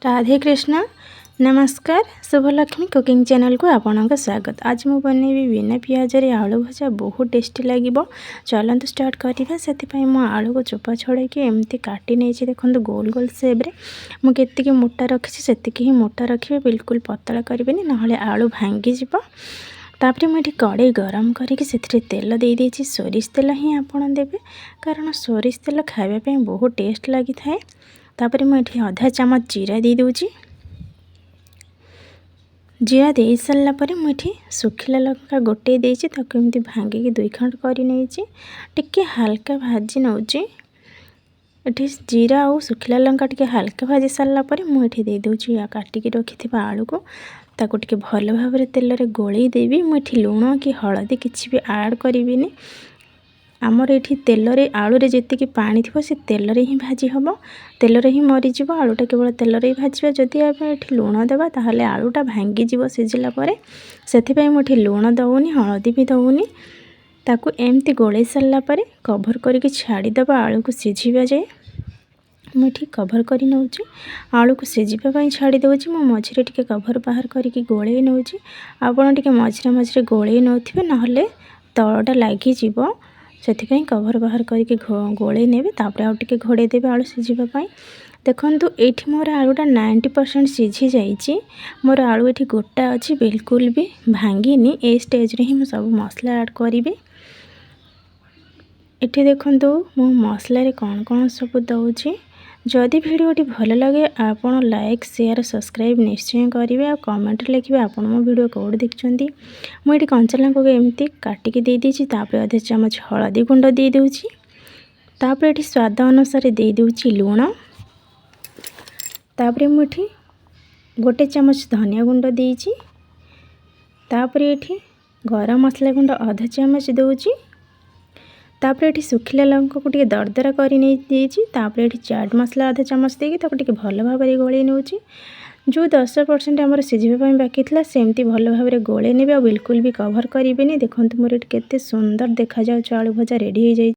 राधे कृष्ण नमस्कार। शुभ Lakshmi cooking channel को आपनका स्वागत। आज मु बनैबी बिना पियाज रे आलू भजा बहुत टेस्टी लागिबो। चलंतु स्टार्ट करिबा। सेति पई मु आलू को चोपा छोड़े के एमती काटी नै छी। देखंतु गोल गोल शेप रे मु केतिकी मोटा रखिछि सेतिकी ही मोटा रखिबे, बिल्कुल पतला करिबेनी नहले आलू भांगी जिवो। तापरे मु एठी कड़े गरम करिके सेथिरे तेल देई देछि। सोरिष तेल ही आपण देबे कारण सोरिष तेल खाइबा पई बहुत टेस्ट लागि थाए। तापरे मु एठी आधा चम्मच जीरा दे दोछि। जीरा दे सारा पर मुझे सुखिला लंका गोटे देछि, ताको एमती भांगी के 2 खंड करि नेछि। टिके हल्का भाजी नउछि। एठी जीरा और सुखिला लंका टिके हल्का भाजी सारा पर मु एठी दे दोछि या काटी के रखिथिबा आलू को। ताको टिके भल भाबरे तेल रे गोळी देबी। मु एठी लूण कि हळदी किछि भी ऐड करिबिनी। आमर एठी तेल रे आलू रे जेतिकी पानी थिबो से तेल रे ही भाजी हबो, तेल रे ही मरि जिवो। आलूटा केवल तेल रे ही भाजिबा। जदि आप एठी लूण देबा ताहले आलूटा भांगी जिवो सिजिला परे। सेथि पई मु एठी लूण दउनी, हळदी भी दउनी। ताकू एमती गोळे सारला परे कवर करके छाड़ी दबा आलू को सिझिबा जाय। मु एठी कवर करि नउछि, आलू को सिझिबा पई छाड़ी दउछि। मु मझिरे टिके कवर बाहर करके गोळे नउछि। आपण टिके मझिरे मझिरे गोळे नउथिबे नहले तळटा लागि जिवो। सेथिपई कवर बाहर करके गोळे नेबे। तापरे आउ टिके घोड़े देबे आलू सिझिबा पई। देखंतु एठी मोर आलूटा 90% सिझी जाइछि। मोर आलू एठी गोटा अछि, बिल्कुल भी भांगीनी। ए स्टेज रे ही मु सब मसला ऐड करिबे। एठी देखंतु मु मसला रे कोन सब दउछि। जदि भिडियोटी भल लगे आपण लाइक शेयर सब्सक्राइब निश्चय करिवे आ कमेंट लिखिबे आपण मो वीडियो कोड देखछंती। मु एठी कंचा लंका को एमती काटी के दे दीछि। तापरे आधा चम्मच हळदी गुंड दे दोछि। तापरे एठी स्वाद अनुसार दे दोछि लूण। तापरे मु एठी गोटे चम्मच धनिया गुंड देछि। तापरे एठी गरम मसला गुंड आधा चम्मच दोछि। तापरे एठी सुखिला लंका को टिके दरदरा करि नै देछि। तापरे एठी चाट मसला आधा चम्मच देके ताको टिके भल भाबरे गोळे नउछि। जो 10% हमर सिझिबा पई बाकी थिला सेमती भल भाबरे गोळे नेबे आ बिल्कुल भी कवर करिबेनी। देखंतु मोर एठी केते सुंदर देखा जाउ आलू भजा रेडी हो जाय।